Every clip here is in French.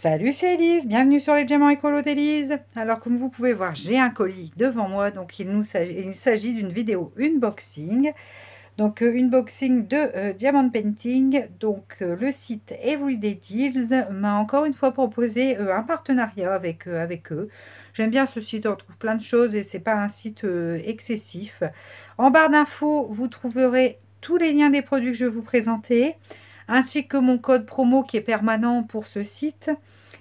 Salut, c'est Elise, bienvenue sur les diamants écolo d'Elise. Alors comme vous pouvez voir, j'ai un colis devant moi, donc il s'agit d'une vidéo unboxing. Donc unboxing de Diamond Painting. Donc le site Everyday Deals m'a encore une fois proposé un partenariat avec eux. J'aime bien ce site, on trouve plein de choses et c'est pas un site excessif. En barre d'infos, vous trouverez tous les liens des produits que je vais vous présenter, ainsi que mon code promo qui est permanent pour ce site.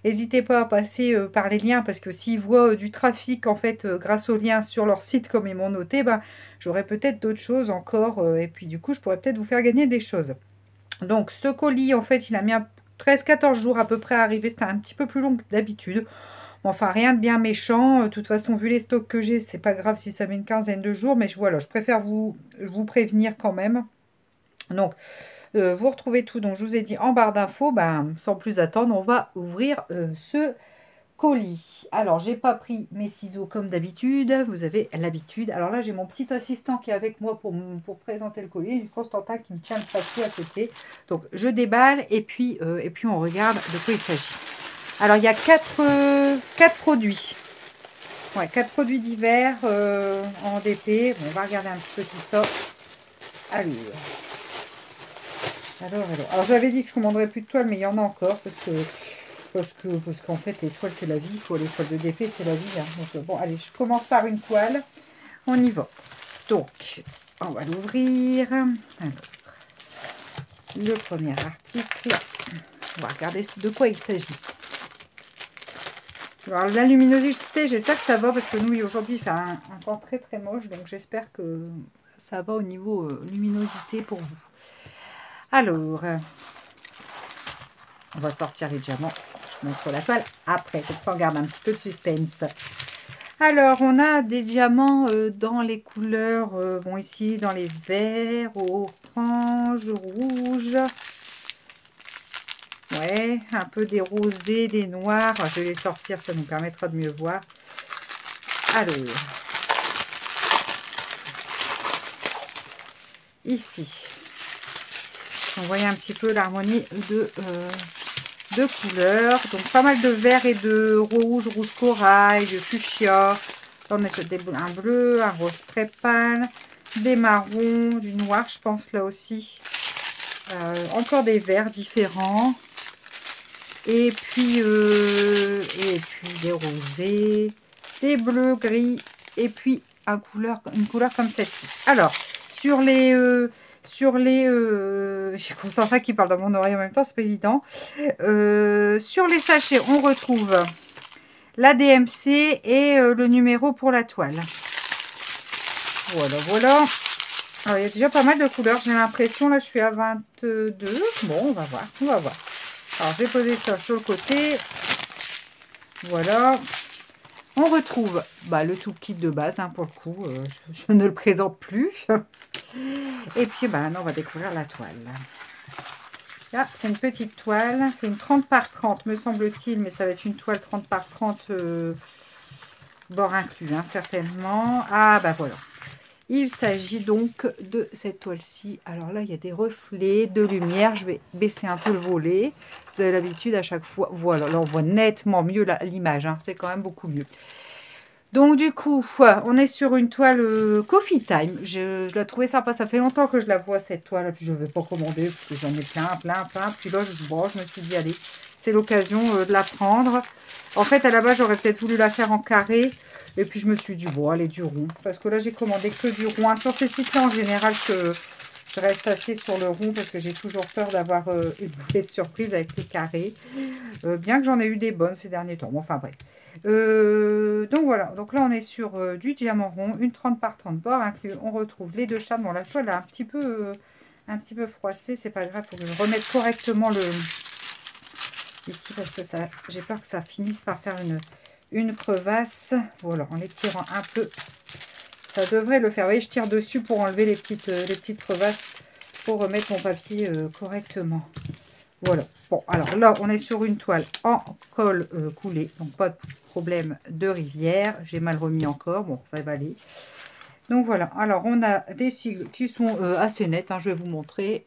N'hésitez pas à passer par les liens parce que s'ils voient du trafic en fait grâce aux liens sur leur site comme ils m'ont noté, bah, j'aurai peut-être d'autres choses encore et puis du coup je pourrais peut-être vous faire gagner des choses. Donc ce colis en fait il a mis 13-14 jours à peu près à arriver, c'était un petit peu plus long que d'habitude. Enfin rien de bien méchant, de toute façon vu les stocks que j'ai c'est pas grave si ça met une quinzaine de jours, mais voilà, je préfère vous prévenir quand même. Donc vous retrouvez tout, donc je vous ai dit en barre d'infos, ben, sans plus attendre, on va ouvrir ce colis. Alors, j'ai pas pris mes ciseaux comme d'habitude, vous avez l'habitude. Alors là, j'ai mon petit assistant qui est avec moi pour présenter le colis, j'ai Constantin qui me tient le papier à côté. Donc, je déballe et puis on regarde de quoi il s'agit. Alors, il y a quatre produits. Ouais, 4 produits divers en DP. Bon, on va regarder un petit peu tout ça. Alors j'avais dit que je commanderais plus de toiles, mais il y en a encore parce qu'en fait les toiles c'est la vie, quoi. Les toiles de DP c'est la vie. Hein. Donc bon, allez, je commence par une toile. On y va. Donc, on va l'ouvrir. Alors, le premier article. On va regarder de quoi il s'agit. Alors la luminosité, j'espère que ça va parce que nous aujourd'hui il fait un temps très très moche, donc j'espère que ça va au niveau luminosité pour vous. Alors, on va sortir les diamants. Je vous montre la toile après, comme ça on garde un petit peu de suspense. Alors, on a des diamants dans les couleurs, bon ici dans les verts, orange, rouge. Ouais, un peu des rosés, des noirs. Je vais les sortir, ça nous permettra de mieux voir. Alors, ici, on voit un petit peu l'harmonie de couleurs. Donc, pas mal de vert et de rouge, rouge corail, de fuchsia. On a un bleu, un rose très pâle, des marrons, du noir, je pense, là aussi. Encore des verts différents. Et puis des rosés, des bleus, gris, et puis une couleur comme celle-ci. Alors, sur les j'ai Constantin qui parle dans mon oreille en même temps, c'est pas évident. Sur les sachets, on retrouve la DMC et le numéro pour la toile. Voilà. Alors, il y a déjà pas mal de couleurs, j'ai l'impression. Là, je suis à 22. Bon, on va voir. Alors, je vais poser ça sur le côté. Voilà. On retrouve le tout kit de base, hein, pour le coup. Je ne le présente plus. Et puis, là, on va découvrir la toile. Là, c'est une petite toile. C'est une 30 par 30, me semble-t-il. Mais ça va être une toile 30 par 30, bord inclus, hein, certainement. Ah, voilà. Il s'agit donc de cette toile-ci. Alors là, il y a des reflets de lumière. Je vais baisser un peu le volet. Vous avez l'habitude à chaque fois. Voilà, là, on voit nettement mieux l'image. Hein. C'est quand même beaucoup mieux. Donc, du coup, on est sur une toile Coffee Time. Je la trouvais sympa. Ça fait longtemps que je la vois, cette toile. Puis, je ne vais pas commander parce que j'en ai plein. Puis là, je me suis dit, allez, c'est l'occasion de la prendre. En fait, à la base, j'aurais peut-être voulu la faire en carré. Et puis, je me suis dit, bon, allez, du rond. Parce que là, j'ai commandé que du rond. Sur ces sites-là, en général, je reste assez sur le rond parce que j'ai toujours peur d'avoir une mauvaise surprise avec les carrés. Bien que j'en ai eu des bonnes ces derniers temps. Bon, enfin, bref. Donc, voilà. Donc, là, on est sur du diamant rond. Une 30 par 30 bord inclus. On retrouve les deux chames. Bon, la toile est un petit peu froissée. C'est pas grave. Il faut que je remette correctement ici parce que j'ai peur que ça finisse par faire une crevasse. Voilà, en les tirant un peu, ça devrait le faire. Vous voyez, je tire dessus pour enlever les petites crevasses pour remettre mon papier correctement. Voilà. Bon, alors là, on est sur une toile en colle coulé, donc pas de problème de rivière. J'ai mal remis encore, bon, ça va aller. Donc voilà, alors on a des sigles qui sont assez nets, hein, je vais vous montrer.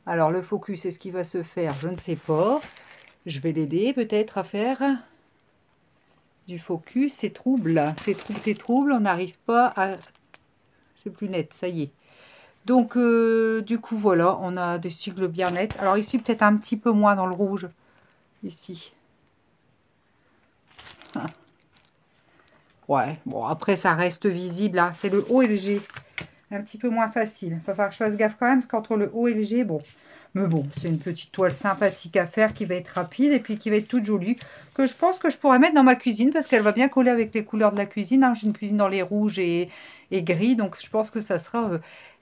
Alors le focus, est-ce qu'il va se faire? Je ne sais pas. Je vais l'aider peut-être à faire du focus. C'est trouble, c'est trouble. On n'arrive pas à... C'est plus net, ça y est. Donc, du coup, voilà, on a des cils bien nets. Alors ici, peut-être un petit peu moins dans le rouge. Ici. Ouais, bon, après, ça reste visible. Hein. C'est le haut et le G. Un petit peu moins facile. Il va falloir que je fasse gaffe quand même, parce qu'entre le haut et le G, bon... Mais bon, c'est une petite toile sympathique à faire qui va être rapide et puis qui va être toute jolie. Que je pense que je pourrais mettre dans ma cuisine parce qu'elle va bien coller avec les couleurs de la cuisine. Hein. J'ai une cuisine dans les rouges et gris, donc je pense que ça sera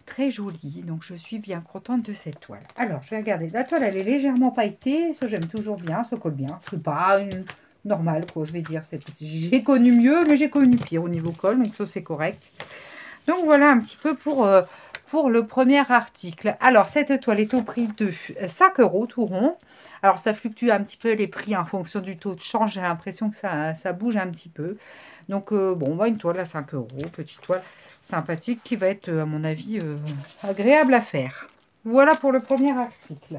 très joli. Donc je suis bien contente de cette toile. Alors, je vais regarder. La toile, elle est légèrement pailletée. Ça, j'aime toujours bien. Ça colle bien. C'est pas une normale, quoi, je vais dire. J'ai connu mieux, mais j'ai connu pire au niveau colle. Donc ça, c'est correct. Donc voilà un petit peu pour le premier article. Alors, cette toile est au prix de 5 € tout rond. Alors, ça fluctue un petit peu les prix en fonction du taux de change. J'ai l'impression que ça bouge un petit peu. Donc, bon, bah, une toile à 5 €, petite toile sympathique qui va être, à mon avis, agréable à faire. Voilà pour le premier article.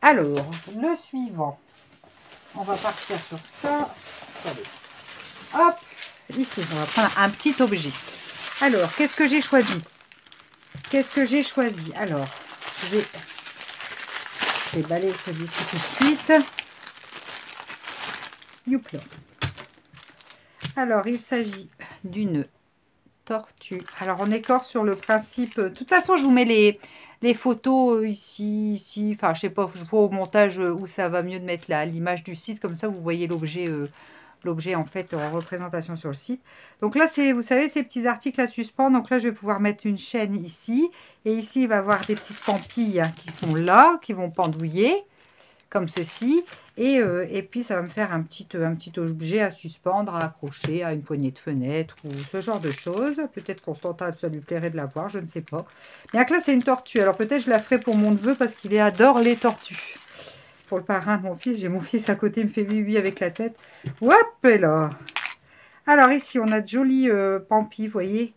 Alors, le suivant. On va partir sur ça. Allez. Hop, ici, on va prendre un petit objet. Alors, qu'est-ce que j'ai choisi? Qu'est-ce que j'ai choisi? Alors, je vais balayer celui-ci tout de suite. Youpla. Alors, il s'agit d'une tortue. Alors, on écorce sur le principe... De toute façon, je vous mets les photos ici. Enfin, je sais pas, je vois au montage où ça va mieux de mettre l'image du site. Comme ça, vous voyez l'objet... l'objet en fait en représentation sur le site. Donc là, c'est, vous savez, ces petits articles à suspendre. Donc là, je vais pouvoir mettre une chaîne ici. Et ici, il va y avoir des petites pampilles qui sont là, qui vont pendouiller, comme ceci. Et puis, ça va me faire un petit objet à suspendre, à accrocher à une poignée de fenêtre ou ce genre de choses. Peut-être Constantin, ça lui plairait de la voir, je ne sais pas. Bien que là, c'est une tortue. Alors peut-être je la ferai pour mon neveu parce qu'il adore les tortues. Pour le parrain de mon fils, j'ai mon fils à côté, il me fait oui, oui avec la tête. Hop là. Alors ici, on a de jolis pampis, vous voyez.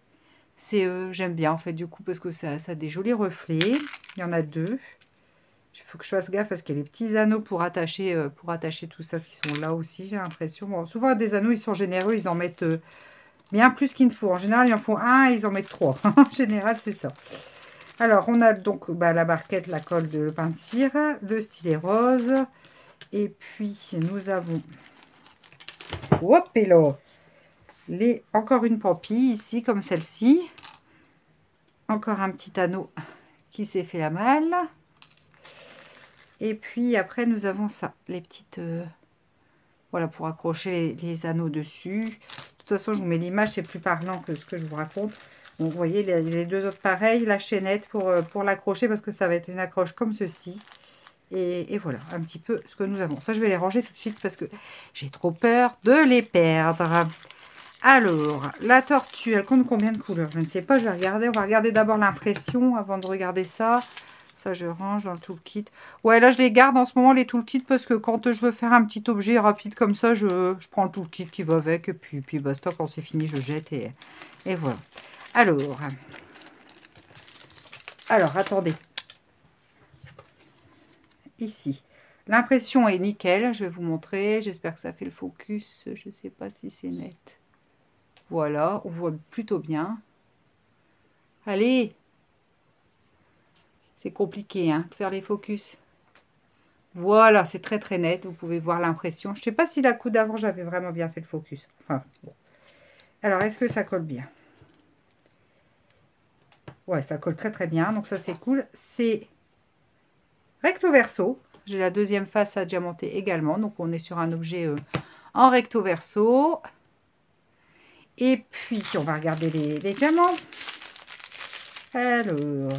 J'aime bien en fait du coup parce que ça a des jolis reflets. Il y en a deux. Il faut que je fasse gaffe parce qu'il y a les petits anneaux pour attacher tout ça qui sont là aussi, j'ai l'impression. Bon, souvent des anneaux, ils sont généreux, ils en mettent bien plus qu'il ne faut. En général, ils en font un et ils en mettent trois. En général, c'est ça. Alors, on a donc la barquette, la colle de pain de cire, le stylet rose. Et puis, nous avons... Hop, et là, encore une pampille ici, comme celle-ci. Encore un petit anneau qui s'est fait à mal. Et puis, après, nous avons ça, les petites... voilà, pour accrocher les anneaux dessus. De toute façon, je vous mets l'image, c'est plus parlant que ce que je vous raconte. Donc, vous voyez, les deux autres pareils, la chaînette pour l'accrocher, parce que ça va être une accroche comme ceci. Et voilà, un petit peu ce que nous avons. Ça, je vais les ranger tout de suite, parce que j'ai trop peur de les perdre. Alors, la tortue, elle compte combien de couleurs? Je ne sais pas, je vais regarder. On va regarder d'abord l'impression, avant de regarder ça. Ça, je range dans le toolkit. Ouais, là, je les garde en ce moment, les toolkits, parce que quand je veux faire un petit objet rapide comme ça, je prends le toolkit qui va avec, et puis basta, quand c'est fini, je jette, et voilà. Alors, attendez. Ici, l'impression est nickel, je vais vous montrer. J'espère que ça fait le focus, je ne sais pas si c'est net. Voilà, on voit plutôt bien. Allez! C'est compliqué, hein, de faire les focus. Voilà, c'est très très net. Vous pouvez voir l'impression. Je ne sais pas si la coup d'avant, j'avais vraiment bien fait le focus. Enfin, bon. Alors, est-ce que ça colle bien? Ouais, ça colle très très bien. Donc ça, c'est cool. C'est recto verso. J'ai la deuxième face à diamanter également. Donc, on est sur un objet en recto verso. Et puis, on va regarder les diamants. Alors,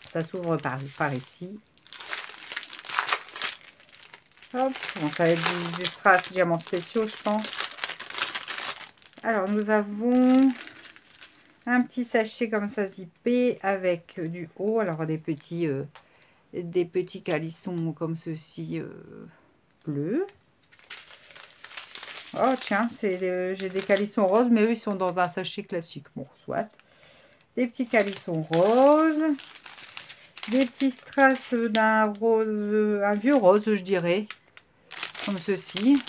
ça s'ouvre par ici. Hop, bon, ça va être du strass diamants spéciaux, je pense. Alors, nous avons un petit sachet comme ça zippé avec du haut. Alors, des petits calissons comme ceci bleus. Oh, tiens, j'ai des calissons roses, mais eux, ils sont dans un sachet classique. Bon, soit. Des petits calissons roses. des petits strass d'un rose, un vieux rose, je dirais, comme ceci.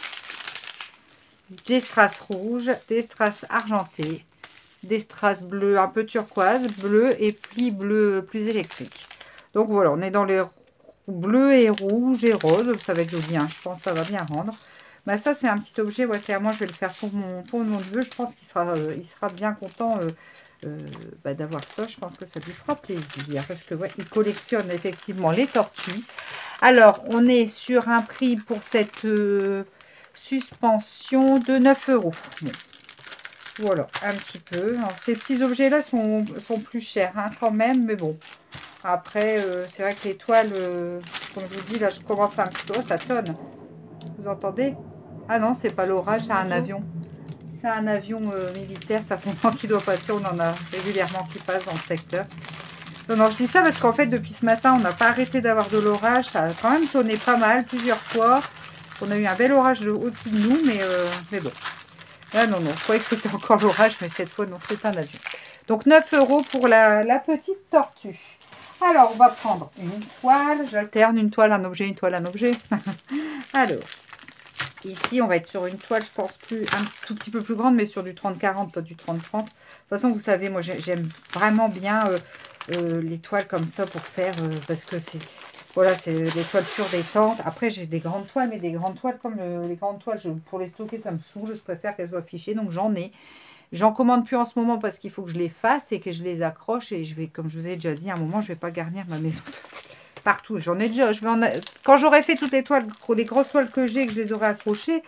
Des strass rouges, des strass argentés, des strass bleus un peu turquoise, bleu et plis bleu plus électrique. Donc voilà, on est dans les bleus et rouges et roses. Ça va être joli, hein. Je pense que ça va bien rendre. Bah ça, c'est un petit objet. Ouais, clairement, je vais le faire pour mon neveu. Je pense qu'il sera, il sera bien content d'avoir ça. Je pense que ça lui fera plaisir. Parce que ouais, il collectionne effectivement les tortues. Alors, on est sur un prix pour cette suspension de 9 €. Bon. Voilà, un petit peu. Alors, ces petits objets-là sont plus chers hein, quand même, mais bon. Après, c'est vrai que les toiles, comme je vous dis, là, je commence un petit peu. Oh, ça sonne. Vous entendez? Ah non, c'est pas l'orage, c'est un avion. C'est un avion militaire, ça fait longtemps qu'il doit passer. On en a régulièrement qui passent dans le secteur. Non, non, je dis ça parce qu'en fait, depuis ce matin, on n'a pas arrêté d'avoir de l'orage. Ça a quand même tonné pas mal, plusieurs fois. On a eu un bel orage au-dessus de nous, mais bon. Ah non, non, je croyais que c'était encore l'orage, mais cette fois, non, c'est un avion. Donc, 9 € pour la petite tortue. Alors, on va prendre une toile. J'alterne une toile, un objet, une toile, un objet. Alors, ici, on va être sur une toile, je pense, un tout petit peu plus grande, mais sur du 30-40, pas du 30-30. De toute façon, vous savez, moi, j'aime vraiment bien les toiles comme ça pour faire, parce que c'est... Voilà, c'est des toiles pure détente. Après, j'ai des grandes toiles, mais des grandes toiles comme les grandes toiles, pour les stocker, ça me saoule. Je préfère qu'elles soient fichées, donc j'en ai. J'en commande plus en ce moment parce qu'il faut que je les fasse et que je les accroche. Et je vais, comme je vous ai déjà dit, à un moment, je ne vais pas garnir ma maison partout. J'en ai déjà. Quand j'aurai fait toutes les toiles, les grosses toiles que j'ai, que je les aurai accrochées,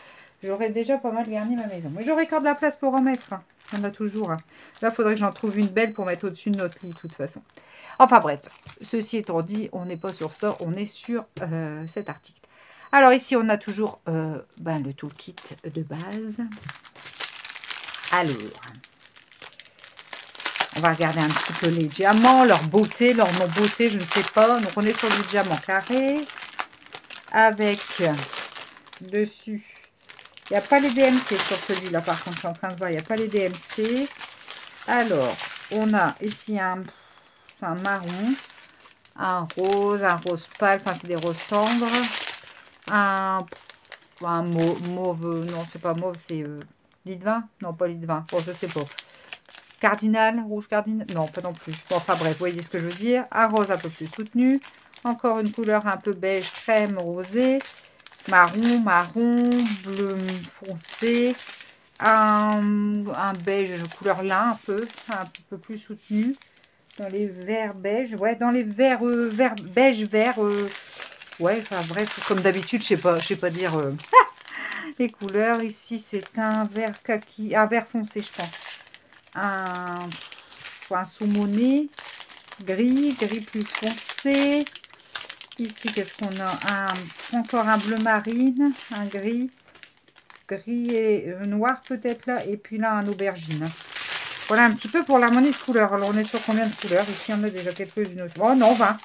j'aurai déjà pas mal garni ma maison. Mais j'aurai encore de la place pour en mettre. Hein. Il y en a toujours. Hein. Là, il faudrait que j'en trouve une belle pour mettre au-dessus de notre lit, de toute façon. Enfin bref, ceci étant dit, on n'est pas sur ça, on est sur cet article. Alors ici, on a toujours le toolkit de base. Alors, on va regarder un petit peu les diamants, leur beauté, leur non-beauté, je ne sais pas. Donc on est sur du diamant carré, avec dessus, il n'y a pas les DMC sur celui-là, par contre, je suis en train de voir, il n'y a pas les DMC. Alors, on a ici un marron, un rose pâle, enfin c'est des roses tendres, un mauve, non c'est pas mauve, c'est lit de vin, non pas lit de vin, bon je sais pas, cardinal, rouge cardinal, non pas non plus, bon enfin bref, vous voyez ce que je veux dire, un rose un peu plus soutenu, encore une couleur un peu beige crème rosé, marron, bleu foncé, un beige couleur lin un peu plus soutenu, dans les verts beige, ouais, dans les verts, beige, vert, ouais, enfin bref, comme d'habitude, je sais pas dire les couleurs. Ici, c'est un vert kaki, un vert foncé, je pense. Un saumoné, gris plus foncé. Ici, qu'est-ce qu'on a? Encore un bleu marine, un gris et noir peut-être là, et puis là, un aubergine. Voilà un petit peu pour l'harmonie de couleurs. Alors, on est sur combien de couleurs? Ici, on a déjà quelques-unes. Oh non, 20.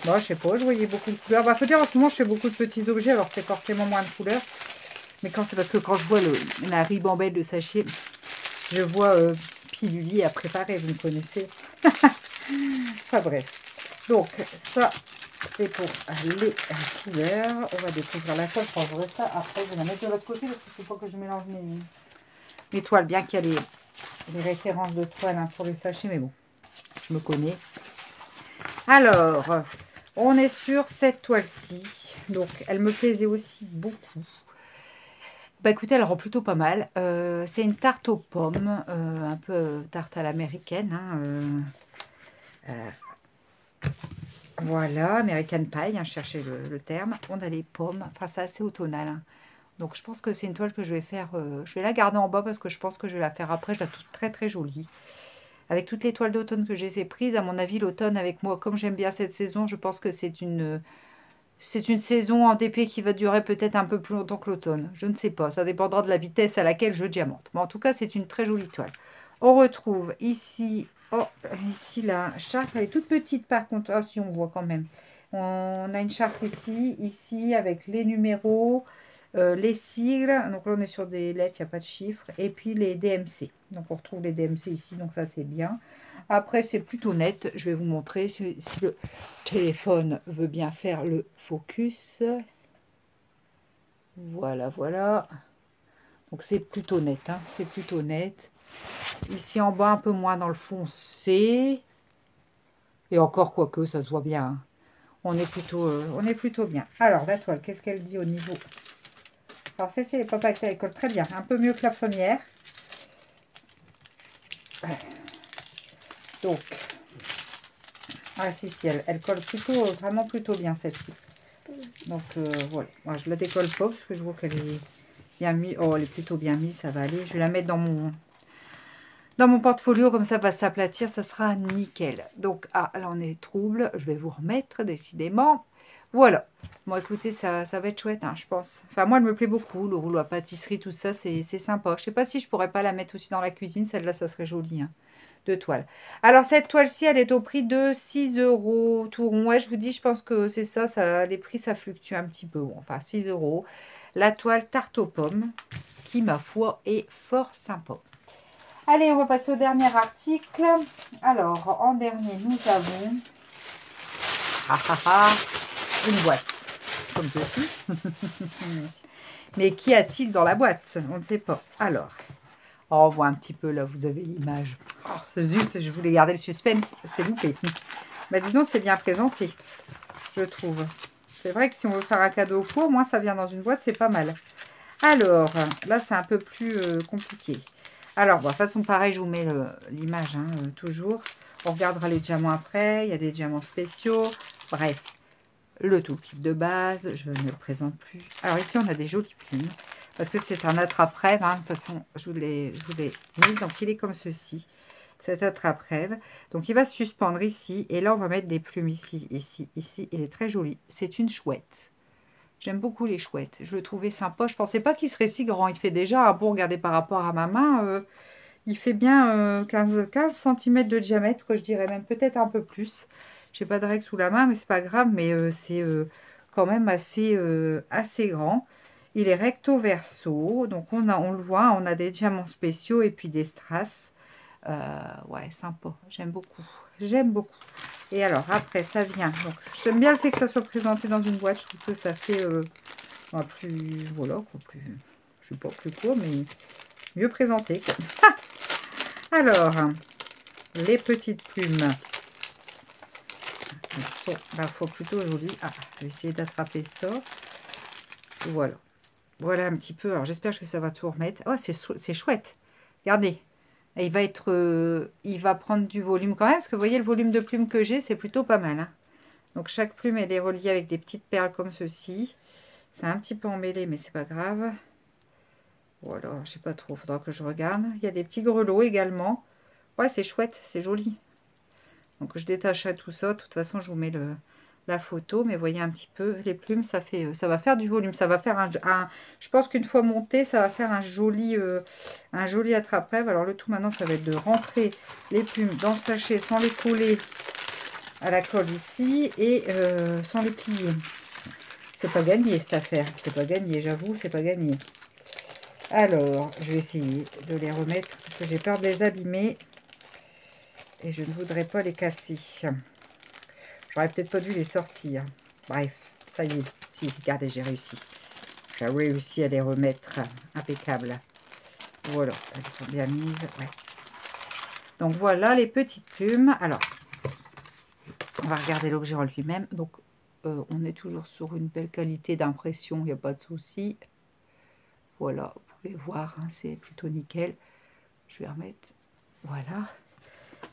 Bon, je sais pas, je voyais beaucoup de couleurs. Bah, faut dire, en ce moment, je fais beaucoup de petits objets, alors c'est forcément moins de couleurs. Mais quand c'est parce que quand je vois la ribambelle de sachet, je vois pilulier à préparer, vous me connaissez. Enfin bref. Donc, ça, c'est pour les couleurs. On va découvrir la toile, je rangerai ça. Après, je vais la mettre de l'autre côté parce qu'il faut pas que je mélange mes toiles, bien qu'il y a les références de toiles hein, sur les sachets, mais bon, je me connais. Alors, on est sur cette toile-ci. Donc, elle me plaisait aussi beaucoup. Bah écoutez, elle rend plutôt pas mal. C'est une tarte aux pommes, un peu tarte à l'américaine. Hein, voilà, American Pie, hein, je cherchais le terme. On a les pommes, enfin c'est assez automnal. Hein. Donc je pense que c'est une toile que je vais faire, je vais la garder en bas parce que je pense que je vais la faire après. Je la trouve très très jolie. Avec toutes les toiles d'automne que j'ai prises, à mon avis l'automne avec moi, comme j'aime bien cette saison, je pense que c'est une saison en DP qui va durer peut-être un peu plus longtemps que l'automne. Je ne sais pas, ça dépendra de la vitesse à laquelle je diamante. Mais en tout cas, c'est une très jolie toile. On retrouve ici, ici la charte, elle est toute petite par contre. Ah si, on voit quand même. On a une charte ici avec les numéros, les sigles, donc là on est sur des lettres, il n'y a pas de chiffres, et puis les DMC. Donc on retrouve les DMC ici, donc ça c'est bien. Après c'est plutôt net, je vais vous montrer si le téléphone veut bien faire le focus. Voilà, voilà. Donc c'est plutôt net, hein, c'est plutôt net. Ici en bas un peu moins dans le foncé. Et encore quoique ça se voit bien, hein. On est plutôt bien. Alors la toile, qu'est-ce qu'elle dit au niveau? Alors celle-ci, elle n'est pas paletée, elle colle très bien. Un peu mieux que la première. Donc, ah si, elle colle plutôt, vraiment plutôt bien celle-ci. Donc voilà, moi je la décolle pas parce que je vois qu'elle est bien mise. Oh, elle est plutôt bien mise, ça va aller. Je vais la mettre dans mon portfolio, comme ça va s'aplatir, ça sera nickel. Donc, ah, là on est trouble, je vais vous remettre décidément. Voilà, bon écoutez, ça va être chouette, hein, je pense. Enfin, moi elle me plaît beaucoup, le rouleau à pâtisserie, tout ça, c'est sympa. Je sais pas si je pourrais pas la mettre aussi dans la cuisine, celle-là, ça serait joli, hein, de toile. Alors, cette toile-ci, elle est au prix de 6 € tout rond. Ouais, je vous dis, je pense que c'est ça, les prix, ça fluctue un petit peu. Bon, enfin, 6 €. La toile tarte aux pommes, qui, ma foi, est fort sympa. Allez, on va passer au dernier article. Alors, en dernier, nous avons une boîte, comme ceci. Mais qu'y a-t-il dans la boîte? On ne sait pas. Alors, on voit un petit peu, là, vous avez l'image. Oh, zut, je voulais garder le suspense, c'est loupé. Mais dis donc, c'est bien présenté, je trouve. C'est vrai que si on veut faire un cadeau au pot, au moins ça vient dans une boîte, c'est pas mal. Alors, là, c'est un peu plus compliqué. Alors, bon, de toute façon, pareil, je vous mets l'image, hein, toujours. On regardera les diamants après. Il y a des diamants spéciaux. Bref, le toolkit de base, je ne le présente plus. Alors, ici, on a des jolies plumes. Parce que c'est un attrape-rêve. Hein, de toute façon, je vous l'ai mis. Donc, il est comme ceci. Cet attrape-rêve. Donc, il va se suspendre ici. Et là, on va mettre des plumes ici, ici, ici. Il est très joli. C'est une chouette. J'aime beaucoup les chouettes. Je le trouvais sympa. Je ne pensais pas qu'il serait si grand. Il fait déjà un bon, regardez par rapport à ma main. Il fait bien 15 cm de diamètre. Je dirais même peut-être un peu plus. Je n'ai pas de règle sous la main, mais c'est pas grave. Mais c'est quand même assez grand. Il est recto verso. Donc on le voit, on a des diamants spéciaux et puis des strass. Ouais, sympa. J'aime beaucoup. J'aime beaucoup. Et alors, après, ça vient. Donc, j'aime bien le fait que ça soit présenté dans une boîte. Je trouve que ça fait plus... Voilà, quoi, plus... Je sais pas, plus court, mais mieux présenté, quoi. Alors, les petites plumes. Elles sont, ma foi, plutôt jolies. Ah, je vais essayer d'attraper ça. Voilà. Voilà un petit peu. Alors, j'espère que ça va tout remettre. Oh, c'est chouette. Regardez. Et il va prendre du volume quand même, parce que vous voyez le volume de plumes que j'ai, c'est plutôt pas mal, hein. Donc chaque plume, elle est reliée avec des petites perles comme ceci. C'est un petit peu emmêlé, mais c'est pas grave. Voilà, je sais pas trop, faudra que je regarde. Il y a des petits grelots également. Ouais, c'est chouette, c'est joli. Donc je détacherai tout ça. De toute façon, je vous mets la photo, mais voyez un petit peu les plumes, ça va faire du volume. Ça va faire je pense qu'une fois monté, ça va faire un joli attrape-rêve. Alors le tout maintenant, ça va être de rentrer les plumes dans le sachet sans les coller à la colle ici et sans les plier. C'est pas gagné cette affaire, c'est pas gagné, j'avoue, c'est pas gagné. Alors, je vais essayer de les remettre parce que j'ai peur de les abîmer et je ne voudrais pas les casser. J'aurais peut-être pas dû les sortir. Bref, ça y est. Si, regardez, j'ai réussi. J'ai réussi à les remettre. Impeccable. Voilà, elles sont bien mises. Ouais. Donc voilà les petites plumes. Alors, on va regarder l'objet en lui-même. Donc, on est toujours sur une belle qualité d'impression. Il n'y a pas de souci. Voilà, vous pouvez voir, hein, c'est plutôt nickel. Je vais remettre. Voilà.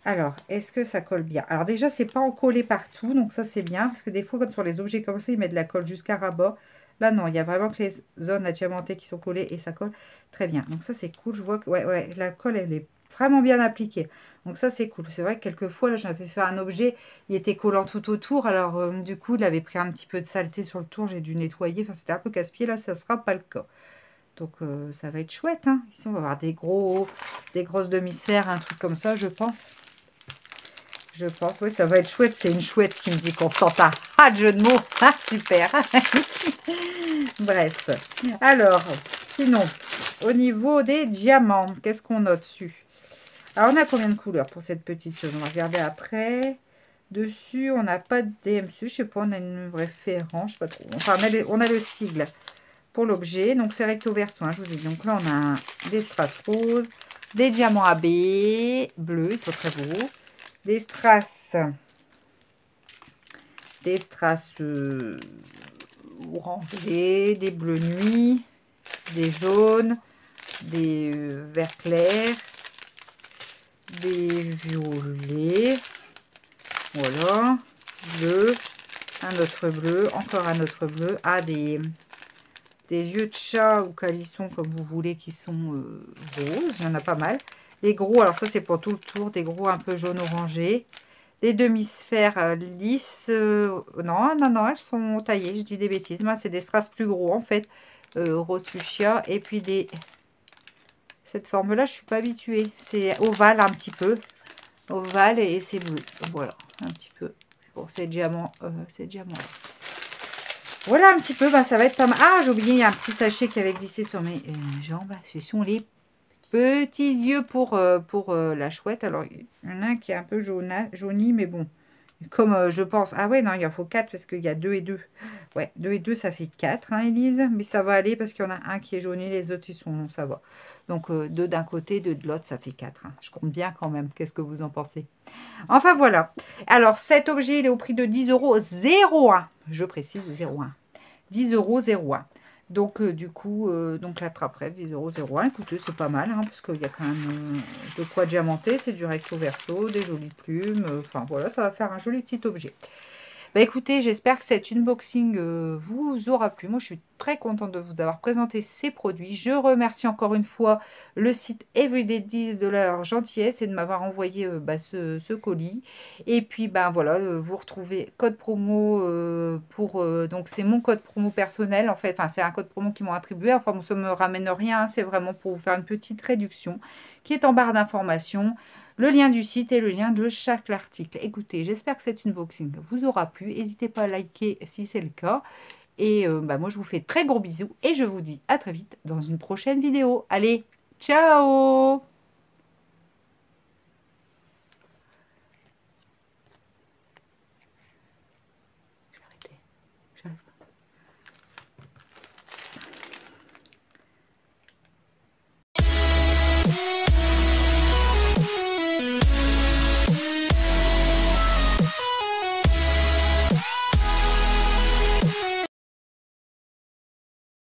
Alors, est-ce que ça colle bien? Alors déjà, c'est pas encollé partout, donc ça c'est bien, parce que des fois, quand sur les objets comme ça, ils mettent de la colle jusqu'à ras-bas. Là, non, il y a vraiment que les zones à diamanter qui sont collées et ça colle très bien. Donc ça, c'est cool. Je vois que ouais, la colle, elle est vraiment bien appliquée. Donc ça, c'est cool. C'est vrai que quelquefois, là, j'avais fait un objet, il était collant tout autour. Alors, du coup, il avait pris un petit peu de saleté sur le tour. J'ai dû nettoyer. Enfin, c'était un peu casse-pied. Là, ça sera pas le cas. Donc, ça va être chouette, hein. Ici, on va avoir des grosses demi-sphères, un truc comme ça, je pense. je pense. Oui, ça va être chouette. C'est une chouette qui me dit qu'on sent un ah, de jeu de mots. Ah, super. Bref. Alors, sinon, au niveau des diamants, qu'est-ce qu'on a dessus? Alors, on a combien de couleurs pour cette petite chose? On va regarder après. Dessus, on n'a pas de DMC. Je sais pas, on a une référence. Je sais pas trop. Enfin, on a le sigle pour l'objet. Donc, c'est recto verso. Hein, je vous ai dit. Donc là, on a des strass roses, des diamants AB bleus. Ils sont très beaux. Des strass orangés, des bleus nuit, des jaunes, des verts clairs, des violets, voilà, bleu, un autre bleu, encore un autre bleu, des yeux de chat ou calisson comme vous voulez qui sont roses, il y en a pas mal. Des gros, alors ça c'est pour tout le tour, des gros un peu jaune orangé. Des demi-sphères lisses. Non, non, non, elles sont taillées, je dis des bêtises. Moi, c'est des strass plus gros, en fait. Rose fuchsia. Et puis cette forme-là, je ne suis pas habituée. C'est ovale un petit peu. Ovale et c'est bleu. Voilà, un petit peu. Pour ces diamants. Voilà un petit peu. Bah, ça va être pas mal. Ah, j'ai oublié, il y a un petit sachet qui avait glissé sur mes jambes. Ce sont les petits yeux pour la chouette. Alors, il y en a un qui est un peu jauni, mais bon. Comme je pense. Ah ouais, non, il en faut 4 parce qu'il y a 2 et 2. Ouais, 2 et 2, ça fait 4, hein, Élise. Mais ça va aller parce qu'il y en a un qui est jauni, les autres, ils sont... Ça va. Donc, 2 d'un côté, 2 de l'autre, ça fait 4. Hein. Je compte bien quand même. Qu'est-ce que vous en pensez? Enfin, voilà. Alors, cet objet, il est au prix de 10,01 €. Je précise, 0,1. 10,01 €. Donc, du coup, donc la trappe-rêve, 10,01 €. Écoutez, c'est pas mal, hein, parce qu'il y a quand même de quoi diamanter. C'est du recto verso, des jolies plumes. Enfin, voilà, ça va faire un joli petit objet. Bah écoutez, j'espère que cet unboxing vous aura plu. Moi, je suis très contente de vous avoir présenté ces produits. Je remercie encore une fois le site Everyday Deals de leur gentillesse et de m'avoir envoyé ce colis. Et puis, ben voilà, vous retrouvez code promo donc c'est mon code promo personnel en fait. Enfin, c'est un code promo qu'ils m'ont attribué. Enfin, bon, ça ne me ramène rien. Hein, c'est vraiment pour vous faire une petite réduction qui est en barre d'informations. Le lien du site et le lien de chaque article. Écoutez, j'espère que cet unboxing vous aura plu. N'hésitez pas à liker si c'est le cas. Et moi, je vous fais très gros bisous et je vous dis à très vite dans une prochaine vidéo. Allez, ciao!